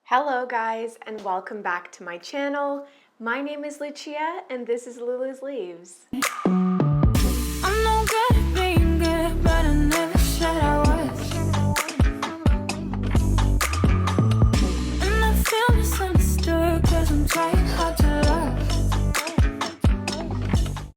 Hello guys, and welcome back to my channel. My name is Lucia and this is Lulu's Leaves. I'm no good at being good, but I never said I was. And I feel misunderstood, cause I'm trying hard to love.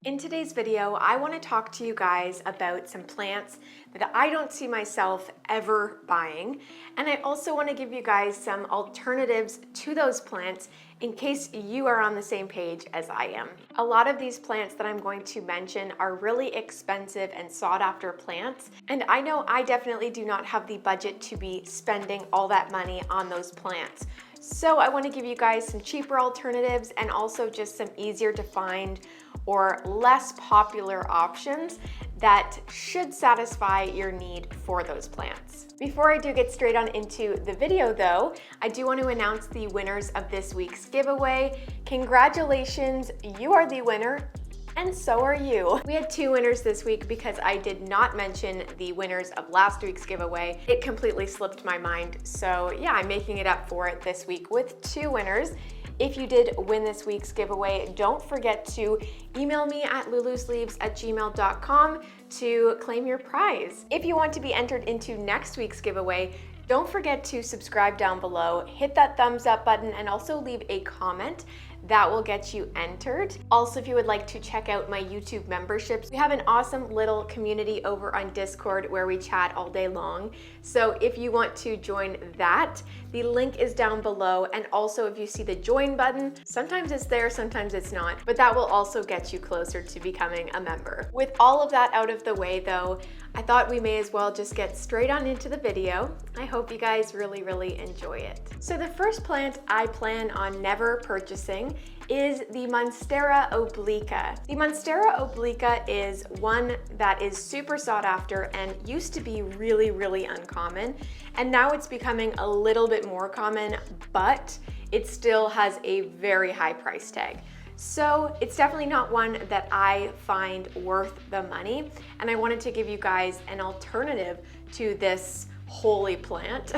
In today's video, I want to talk to you guys about some plants that I don't see myself ever buying. And I also want to give you guys some alternatives to those plants in case you are on the same page as I am. A lot of these plants that I'm going to mention are really expensive and sought after plants. And I know I definitely do not have the budget to be spending all that money on those plants. So I want to give you guys some cheaper alternatives and also just some easier to find or less popular options that should satisfy your need for those plants. Before I do get straight on into the video though, I do want to announce the winners of this week's giveaway. Congratulations, you are the winner. And so are you. We had two winners this week because I did not mention the winners of last week's giveaway. It completely slipped my mind. So yeah, I'm making it up for it this week with two winners. If you did win this week's giveaway, don't forget to email me at lulusleaves@gmail.com to claim your prize. If you want to be entered into next week's giveaway, don't forget to subscribe down below, hit that thumbs up button, and also leave a comment. That will get you entered. Also, if you would like to check out my YouTube memberships, we have an awesome little community over on Discord where we chat all day long. So if you want to join that, the link is down below. And also if you see the join button, sometimes it's there, sometimes it's not, but that will also get you closer to becoming a member. With all of that out of the way though, I thought we may as well just get straight on into the video. I hope you guys really enjoy it. So the first plant I plan on never purchasing is the Monstera Obliqua. The Monstera Obliqua is one that is super sought after and used to be really uncommon. And now it's becoming a little bit more common, but it still has a very high price tag. So it's definitely not one that I find worth the money. And I wanted to give you guys an alternative to this holy plant.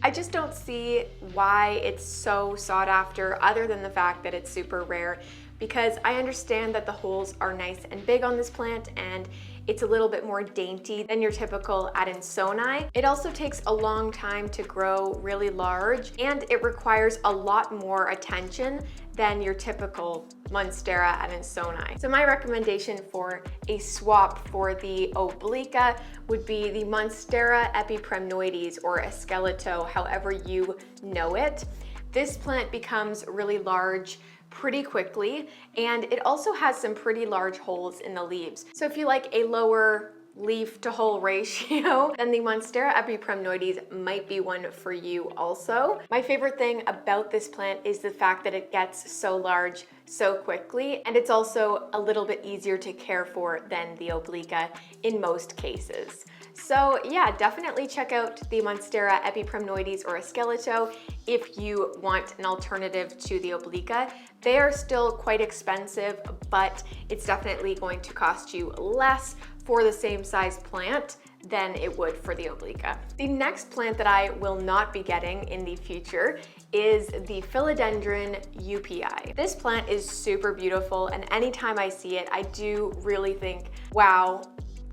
I just don't see why it's so sought after other than the fact that it's super rare, because I understand that the holes are nice and big on this plant and it's a little bit more dainty than your typical Adansonii. It also takes a long time to grow really large and it requires a lot more attention than your typical Monstera Adansonii. So my recommendation for a swap for the Obliqua would be the Monstera Epipremnoides or Esqueleto, however you know it. This plant becomes really large pretty quickly, and it also has some pretty large holes in the leaves. So if you like a lower leaf to hole ratio, then the Monstera Epipremnoides might be one for you also. My favorite thing about this plant is the fact that it gets so large so quickly, and it's also a little bit easier to care for than the Obliqua in most cases. So yeah, definitely check out the Monstera Epipremnoides or Esqueleto if you want an alternative to the Obliqua. They are still quite expensive, but it's definitely going to cost you less for the same size plant than it would for the Obliqua. The next plant that I will not be getting in the future is the Philodendron Upi. This plant is super beautiful, and anytime I see it, I do really think, wow,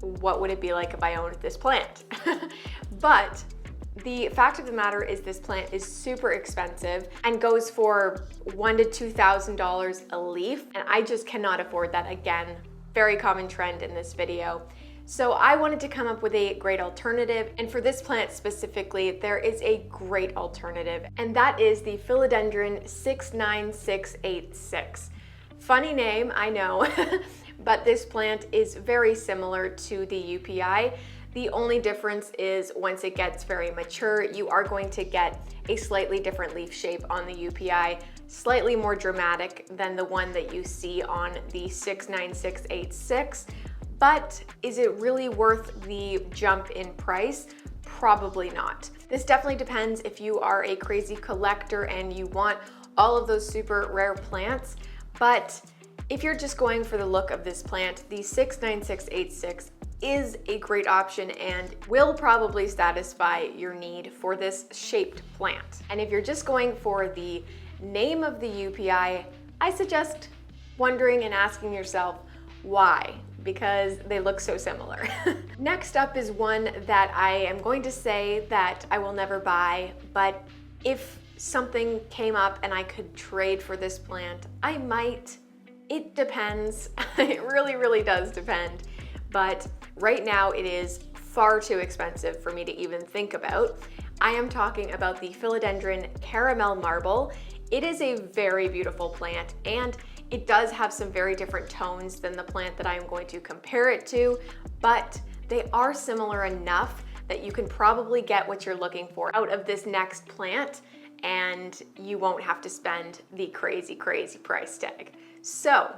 what would it be like if I owned this plant? But the fact of the matter is this plant is super expensive and goes for $1,000 to $2,000 a leaf, and I just cannot afford that. Again, very common trend in this video. So I wanted to come up with a great alternative, and for this plant specifically, there is a great alternative, and that is the Philodendron 69686. Funny name, I know, but this plant is very similar to the UPI. The only difference is once it gets very mature, you are going to get a slightly different leaf shape on the UPI, slightly more dramatic than the one that you see on the 69686. But is it really worth the jump in price? Probably not. This definitely depends if you are a crazy collector and you want all of those super rare plants. But if you're just going for the look of this plant, the 69686 is a great option and will probably satisfy your need for this shaped plant. And if you're just going for the name of the UPI, I suggest wondering and asking yourself why, because they look so similar. Next up is one that I am going to say that I will never buy, but if something came up and I could trade for this plant, I might. It depends. It really, really does depend. But right now it is far too expensive for me to even think about. I am talking about the Philodendron Caramel Marble. It is a very beautiful plant and it does have some very different tones than the plant that I am going to compare it to, but they are similar enough that you can probably get what you're looking for out of this next plant and you won't have to spend the crazy, crazy price tag. So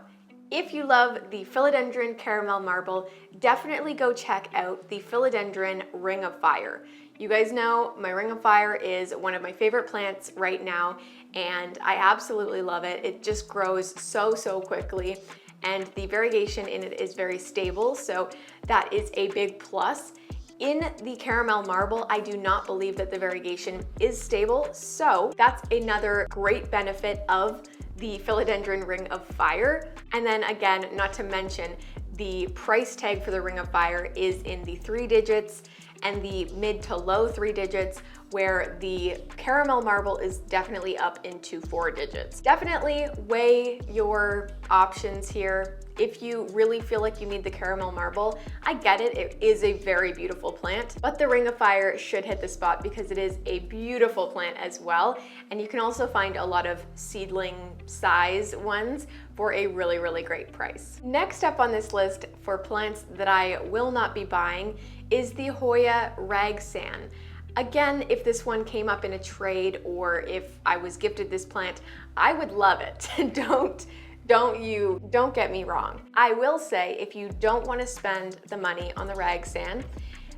if you love the Philodendron Caramel Marble, definitely go check out the Philodendron Ring of Fire. You guys know my Ring of Fire is one of my favorite plants right now, and I absolutely love it. It just grows so, so quickly, and the variegation in it is very stable, so that is a big plus. In the Caramel Marble, I do not believe that the variegation is stable, so that's another great benefit of the Philodendron Ring of Fire. And then again, not to mention, the price tag for the Ring of Fire is in the 3 digits and the mid to low 3 digits, where the Caramel Marble is definitely up into 4 digits. Definitely weigh your options here. If you really feel like you need the Caramel Marble, I get it, it is a very beautiful plant, but the Ring of Fire should hit the spot because it is a beautiful plant as well. And you can also find a lot of seedling size ones for a really, really great price. Next up on this list for plants that I will not be buying is the Hoya Ragsand. Again, if this one came up in a trade or if I was gifted this plant, I would love it. Don't get me wrong. I will say, if you don't want to spend the money on the Ragsand,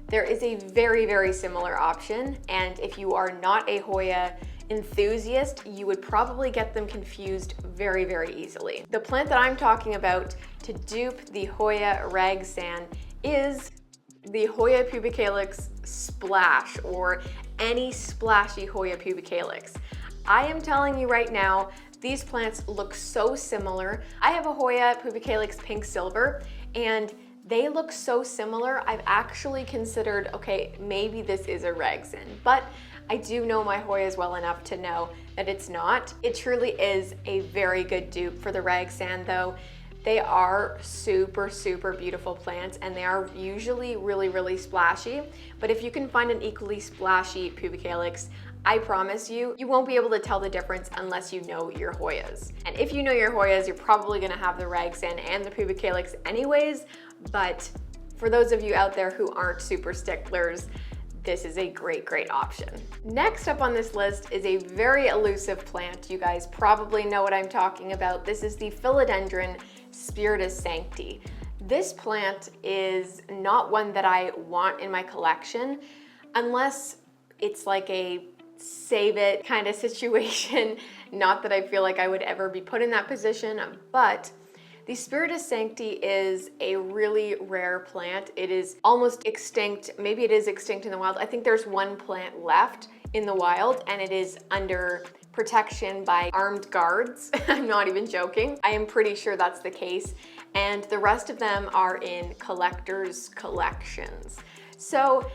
there is a very, very similar option. And if you are not a Hoya enthusiast, you would probably get them confused very, very easily. The plant that I'm talking about to dupe the Hoya Ragsand is the Hoya pubicalyx splash, or any splashy Hoya pubicalyx. I am telling you right now, these plants look so similar. I have a Hoya pubicalyx pink silver and they look so similar. I've actually considered, okay, maybe this is a Ragsand, but I do know my Hoyas well enough to know that it's not. It truly is a very good dupe for the Ragsand though. They are super, super beautiful plants and they are usually really, really splashy. But if you can find an equally splashy pubicalyx, I promise you, you won't be able to tell the difference unless you know your Hoyas. And if you know your Hoyas, you're probably gonna have the Ragsand and the pubicalyx anyways, but for those of you out there who aren't super sticklers, this is a great, great option. Next up on this list is a very elusive plant. You guys probably know what I'm talking about. This is the Philodendron Spiritus Sancti. This plant is not one that I want in my collection unless it's like a save it kind of situation. Not that I feel like I would ever be put in that position, but the Spiritus Sancti is a really rare plant. It is almost extinct. Maybe it is extinct in the wild. I think there's one plant left in the wild and it is under protection by armed guards. I'm not even joking. I am pretty sure that's the case. And the rest of them are in collectors' collections. So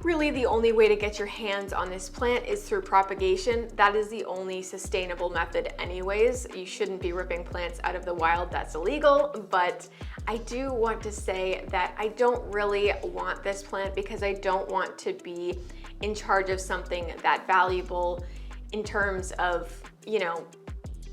really the only way to get your hands on this plant is through propagation. That is the only sustainable method anyways. You shouldn't be ripping plants out of the wild, that's illegal, but I do want to say that I don't really want this plant because I don't want to be in charge of something that valuable in terms of, you know,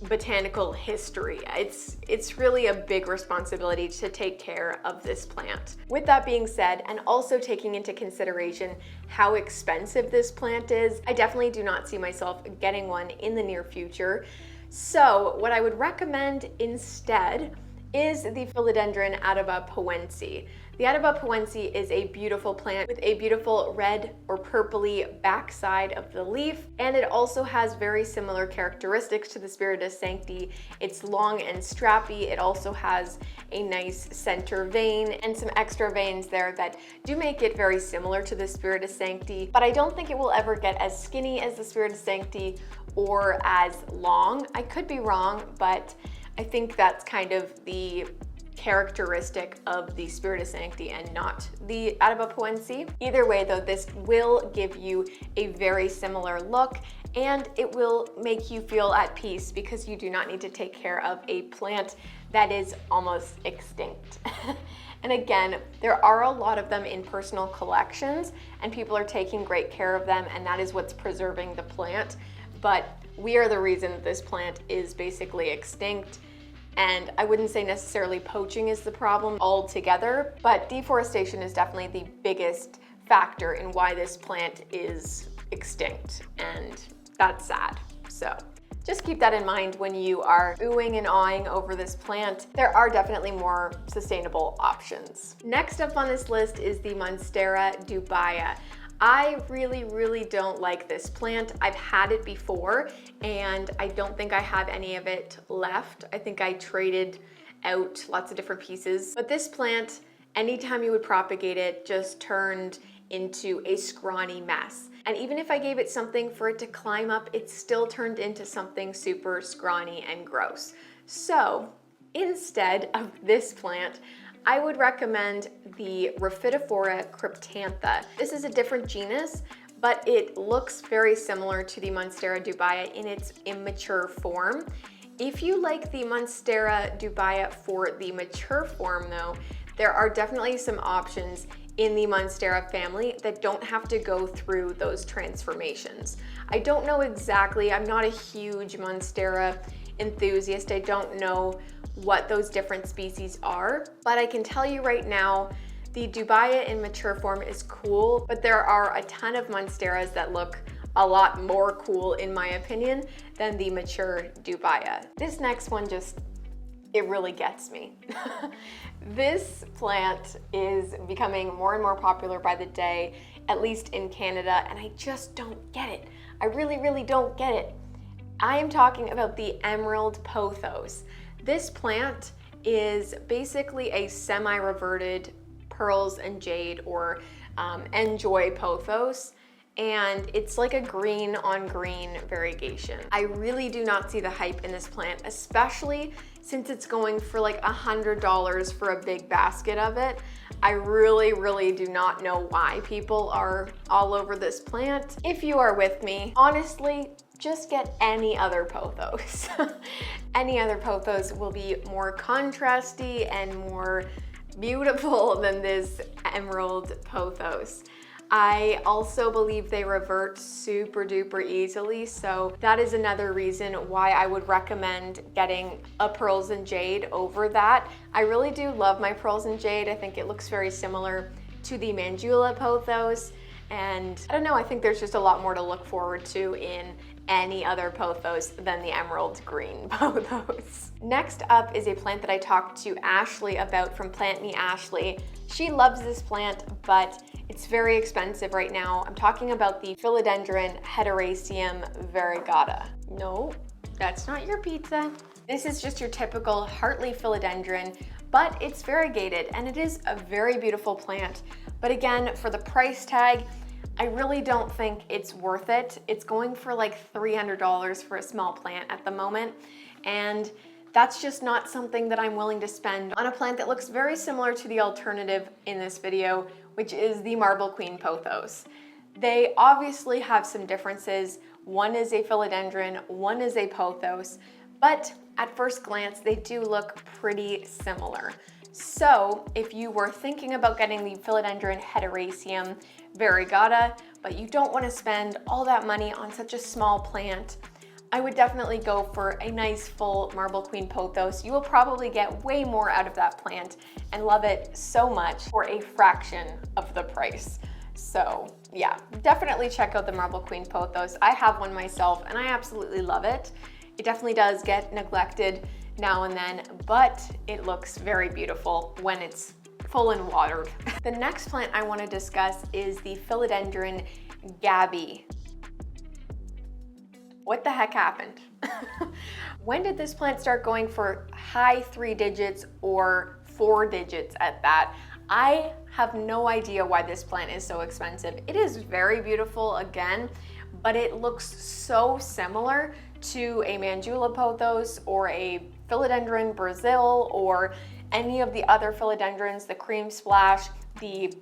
botanical history. It's really a big responsibility to take care of this plant. With that being said, and also taking into consideration how expensive this plant is, I definitely do not see myself getting one in the near future. So what I would recommend instead is the Philodendron Upi. The Epipremnoides is a beautiful plant with a beautiful red or purpley backside of the leaf, and it also has very similar characteristics to the Spiritus Sancti. It's long and strappy. It also has a nice center vein and some extra veins there that do make it very similar to the Spiritus Sancti, but I don't think it will ever get as skinny as the Spiritus Sancti or as long. I could be wrong, but I think that's kind of the characteristic of the Spiritus Sancti and not the Epipremnoides. Either way though, this will give you a very similar look, and it will make you feel at peace because you do not need to take care of a plant that is almost extinct. And again, there are a lot of them in personal collections and people are taking great care of them, and that is what's preserving the plant. But we are the reason that this plant is basically extinct. And I wouldn't say necessarily poaching is the problem altogether, but deforestation is definitely the biggest factor in why this plant is extinct, and that's sad. So just keep that in mind when you are oohing and awing over this plant. There are definitely more sustainable options. Next up on this list is the Monstera Dubaya. I really don't like this plant. I've had it before and I don't think I have any of it left. I think I traded out lots of different pieces. But this plant, anytime you would propagate it, just turned into a scrawny mess. And even if I gave it something for it to climb up, it still turned into something super scrawny and gross. So instead of this plant, I would recommend the Rhaphidophora cryptantha. This is a different genus, but it looks very similar to the Monstera Dubaya in its immature form. If you like the Monstera Dubaya for the mature form though, there are definitely some options in the Monstera family that don't have to go through those transformations. I don't know exactly, I'm not a huge Monstera enthusiast. I don't know what those different species are, but I can tell you right now, the Dubaya in mature form is cool, but there are a ton of Monsteras that look a lot more cool, in my opinion, than the mature Dubaya. This next one it really gets me. This plant is becoming more and more popular by the day, at least in Canada, and I just don't get it. I really don't get it. I am talking about the emerald pothos. This plant is basically a semi-reverted pearls and jade, or enjoy pothos, and it's like a green on green variegation. I really do not see the hype in this plant, especially since it's going for like $100 for a big basket of it. I really do not know why people are all over this plant. If you are with me, honestly, just get any other pothos. Any other pothos will be more contrasty and more beautiful than this emerald pothos. I also believe they revert super duper easily, so that is another reason why I would recommend getting a pearls and jade over that. I really do love my pearls and jade. I think it looks very similar to the Mandula pothos, and I don't know, I think there's just a lot more to look forward to in any other pothos than the emerald green pothos. Next up is a plant that I talked to Ashley about from Plant Me Ashley. She loves this plant, but it's very expensive right now. I'm talking about the Philodendron variegata. No, that's not your pizza. This is just your typical heartleaf philodendron, but it's variegated and it is a very beautiful plant. But again, for the price tag, I really don't think it's worth it. It's going for like $300 for a small plant at the moment, and that's just not something that I'm willing to spend on a plant that looks very similar to the alternative in this video, which is the Marble Queen pothos. They obviously have some differences. One is a philodendron, one is a pothos, but at first glance, they do look pretty similar. So if you were thinking about getting the Philodendron variegata, but you don't want to spend all that money on such a small plant, I would definitely go for a nice full Marble Queen pothos. You will probably get way more out of that plant and love it so much for a fraction of the price. So yeah, definitely check out the Marble Queen pothos. I have one myself and I absolutely love it. It definitely does get neglected now and then, but it looks very beautiful when it's full and watered. The next plant I want to discuss is the Philodendron Upi. What the heck happened? When did this plant start going for high 3 digits or 4 digits at that? I have no idea why this plant is so expensive. It is very beautiful again, but it looks so similar to a Mandula Pothos or a Philodendron Brazil or any of the other philodendrons, the Cream Splash, the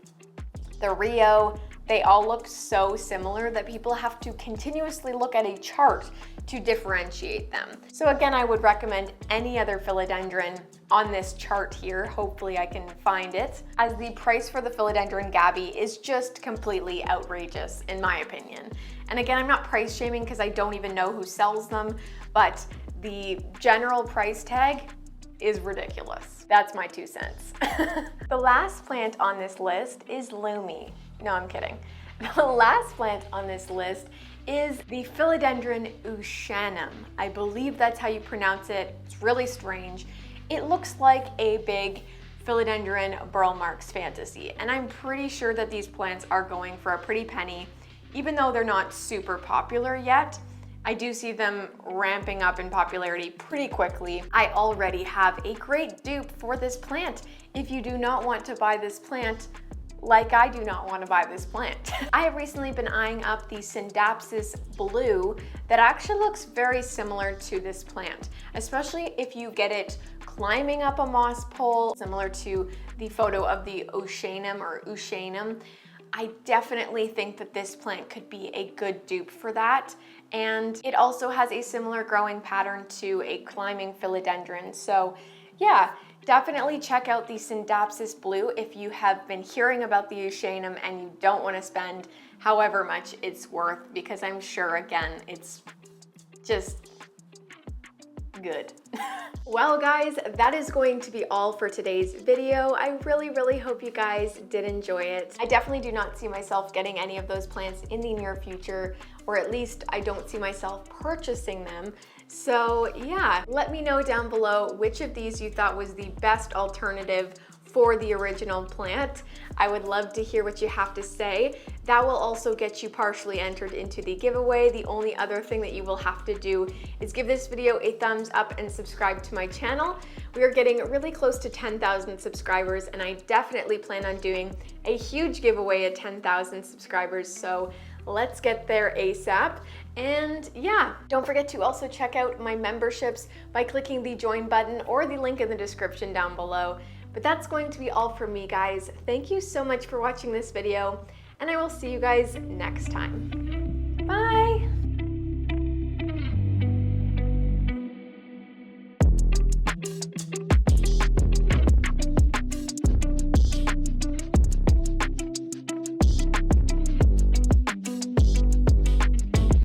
Rio. They all look so similar that people have to continuously look at a chart to differentiate them. So again, I would recommend any other philodendron on this chart here. Hopefully I can find it, as the price for the Philodendron Upi is just completely outrageous in my opinion. And again, I'm not price shaming because I don't even know who sells them, but the general price tag is ridiculous. That's my 2 cents. The last plant on this list is Lumi. No, I'm kidding. The last plant on this list is the Philodendron Ushanum. I believe that's how you pronounce it. It's really strange. It looks like a big Philodendron Burl Marx fantasy, and I'm pretty sure that these plants are going for a pretty penny. Even though they're not super popular yet, I do see them ramping up in popularity pretty quickly. I already have a great dupe for this plant. If you do not want to buy this plant, like I do not want to buy this plant. I have recently been eyeing up the Syndapsis Blue that actually looks very similar to this plant, especially if you get it climbing up a moss pole, similar to the photo of the Ushanum or Ushanum. I definitely think that this plant could be a good dupe for that. And it also has a similar growing pattern to a climbing philodendron. So yeah, definitely check out the Syndapsis Blue if you have been hearing about the Ushanum and you don't want to spend however much it's worth, because I'm sure, again, it's just good. Well guys, that is going to be all for today's video. I really hope you guys did enjoy it. I definitely do not see myself getting any of those plants in the near future, or at least I don't see myself purchasing them. So yeah, let me know down below which of these you thought was the best alternative for the original plant. I would love to hear what you have to say. That will also get you partially entered into the giveaway. The only other thing that you will have to do is give this video a thumbs up and subscribe to my channel. We are getting really close to 10,000 subscribers, and I definitely plan on doing a huge giveaway at 10,000 subscribers, so let's get there ASAP. And yeah, don't forget to also check out my memberships by clicking the join button or the link in the description down below. But that's going to be all from me, guys. Thank you so much for watching this video, and I will see you guys next time.